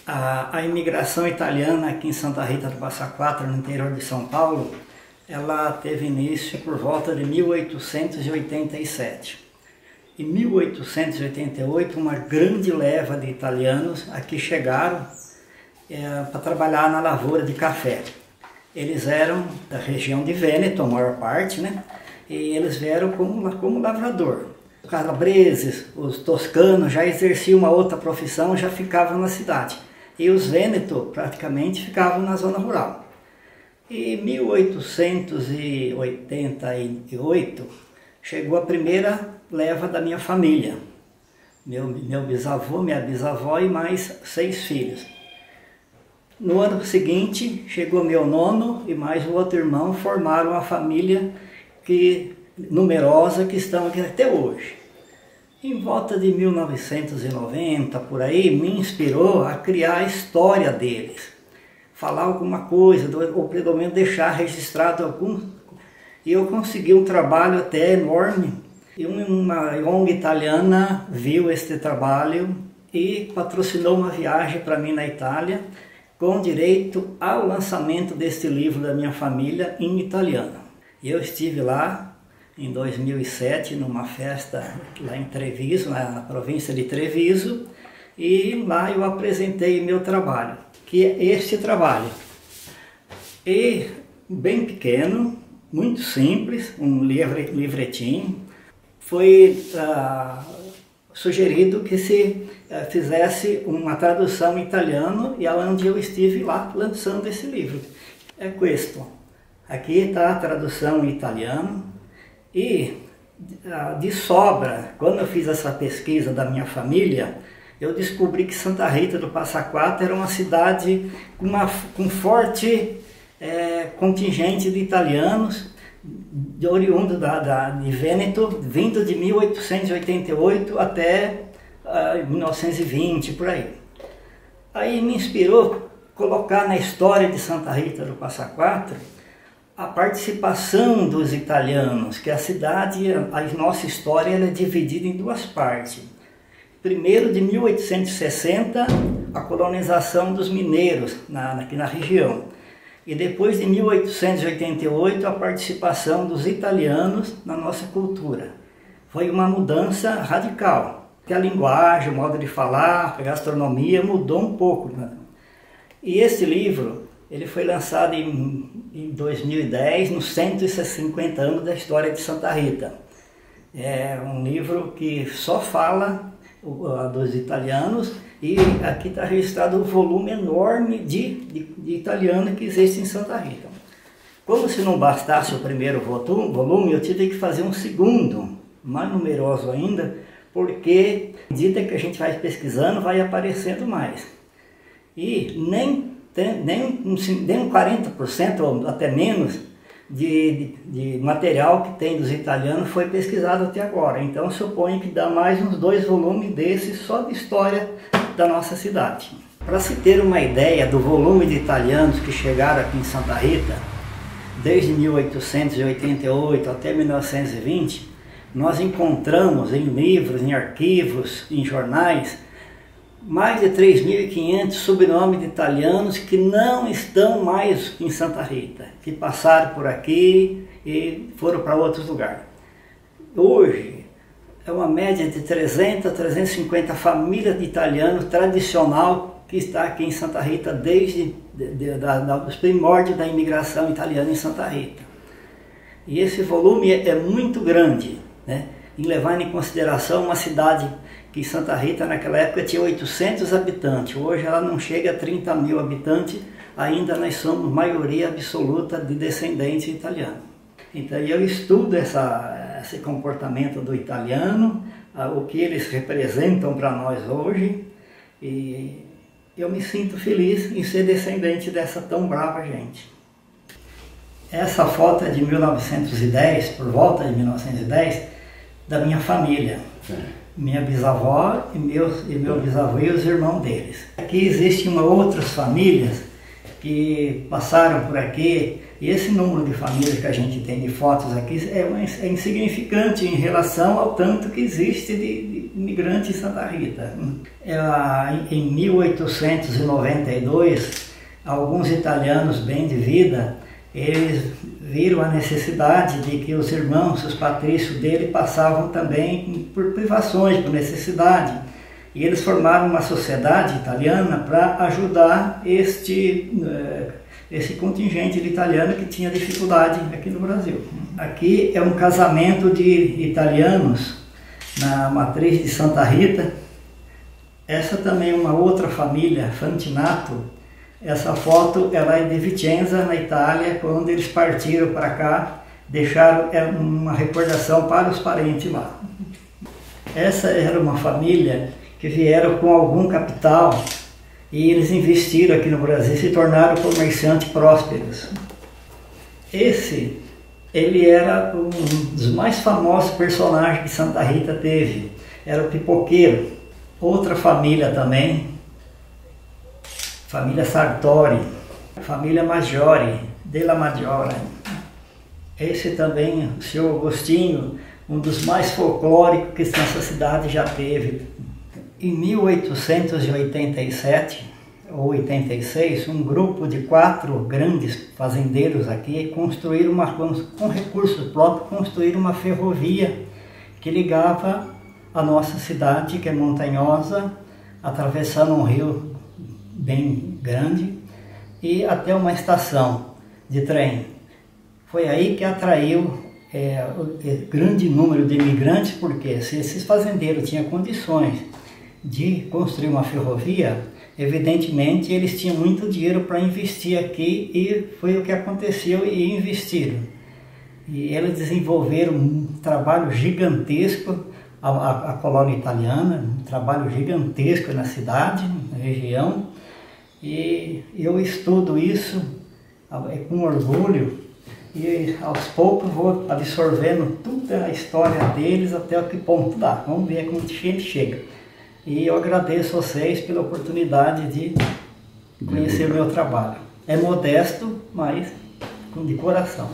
A imigração italiana aqui em Santa Rita do Passa Quatro, no interior de São Paulo, ela teve início por volta de 1887. Em 1888, uma grande leva de italianos aqui chegaram para trabalhar na lavoura de café. Eles eram da região de Vêneto, a maior parte, né? E eles vieram como lavrador. Os calabreses, os toscanos já exerciam uma outra profissão, já ficavam na cidade. E os vênetos praticamente ficavam na zona rural. Em 1888 chegou a primeira leva da minha família. Meu bisavô, minha bisavó e mais 6 filhos. No ano seguinte chegou meu nono e mais o outro irmão, formaram a família numerosa que estão aqui até hoje. Em volta de 1990, por aí, me inspirou a criar a história deles. Falar alguma coisa, ou pelo menos deixar registrado algum. E eu consegui um trabalho até enorme. E uma ONG italiana viu este trabalho e patrocinou uma viagem para mim na Itália, com direito ao lançamento deste livro da minha família em italiano. E eu estive lá em 2007, numa festa lá em Treviso, na província de Treviso, e lá eu apresentei meu trabalho, que é este trabalho. E bem pequeno, muito simples, um livretinho. Foi sugerido que se fizesse uma tradução em italiano, e onde eu estive lá lançando esse livro. É questo. Aqui está a tradução em italiano. E de sobra, quando eu fiz essa pesquisa da minha família, eu descobri que Santa Rita do Passa Quatro era uma cidade com forte contingente de italianos, oriundo de Vêneto, vindo de 1888 até 1920, por aí. Aí me inspirou colocar na história de Santa Rita do Passa Quatro a participação dos italianos, que a cidade, a nossa história é dividida em duas partes. Primeiro, de 1860, a colonização dos mineiros aqui na região. E depois de 1888, a participação dos italianos na nossa cultura. Foi uma mudança radical. A linguagem, o modo de falar, a gastronomia mudou um pouco. E esse livro, ele foi lançado em 2010, nos 150 anos da história de Santa Rita. É um livro que só fala dos italianos, e aqui está registrado um volume enorme de italiano que existe em Santa Rita. Como se não bastasse o primeiro volume, eu tive que fazer um segundo, mais numeroso ainda, porque à medida que a gente vai pesquisando, vai aparecendo mais. E nem 40% ou até menos de material que tem dos italianos foi pesquisado até agora. Então suponho que dá mais uns 2 volumes desses só de história da nossa cidade. Para se ter uma ideia do volume de italianos que chegaram aqui em Santa Rita, desde 1888 até 1920, nós encontramos em livros, em arquivos, em jornais, mais de 3.500 sobrenomes de italianos que não estão mais em Santa Rita, que passaram por aqui e foram para outros lugares. Hoje é uma média de 300 a 350 famílias de italianos tradicional que está aqui em Santa Rita desde os primórdios da imigração italiana em Santa Rita. E esse volume é muito grande, né? Em levar em consideração uma cidade que Santa Rita naquela época tinha 800 habitantes, hoje ela não chega a 30 mil habitantes, ainda nós somos maioria absoluta de descendentes italianos. Então eu estudo esse comportamento do italiano, o que eles representam para nós hoje, e eu me sinto feliz em ser descendente dessa tão brava gente. Essa foto é de 1910, por volta de 1910, da minha família. Minha bisavó e meu bisavô e os irmãos deles. Aqui existem outras famílias que passaram por aqui. E esse número de famílias que a gente tem de fotos aqui é insignificante em relação ao tanto que existe de imigrantes em Santa Rita. Em 1892, alguns italianos bem de vida, eles viram a necessidade de que os irmãos, os patrícios dele, passavam também por privações, por necessidade. E eles formaram uma sociedade italiana para ajudar esse contingente de italiano que tinha dificuldade aqui no Brasil. Aqui é um casamento de italianos na matriz de Santa Rita. Essa também é uma outra família, Fantinato. Essa foto ela é de Vicenza, na Itália, quando eles partiram para cá, deixaram uma recordação para os parentes lá. Essa era uma família que vieram com algum capital e eles investiram aqui no Brasil e se tornaram comerciantes prósperos. Ele era um dos mais famosos personagens que Santa Rita teve, era o pipoqueiro. Outra família também, família Sartori, família Maggiore, della Maggiore. Esse também, o senhor Agostinho, um dos mais folclóricos que essa cidade já teve. Em 1887 ou 86, um grupo de 4 grandes fazendeiros aqui construíram com recursos próprios, construíram uma ferrovia que ligava a nossa cidade, que é montanhosa, atravessando um rio bem grande, e até uma estação de trem. Foi aí que atraiu grande número de imigrantes, porque se esses fazendeiros tinham condições de construir uma ferrovia, evidentemente eles tinham muito dinheiro para investir aqui, e foi o que aconteceu, e investiram. E eles desenvolveram um trabalho gigantesco, a colônia italiana, um trabalho gigantesco na cidade, na região, e eu estudo isso com orgulho, e aos poucos vou absorvendo toda a história deles até que ponto dá. Vamos ver como ele chega. E eu agradeço a vocês pela oportunidade de conhecer o meu trabalho. É modesto, mas de coração.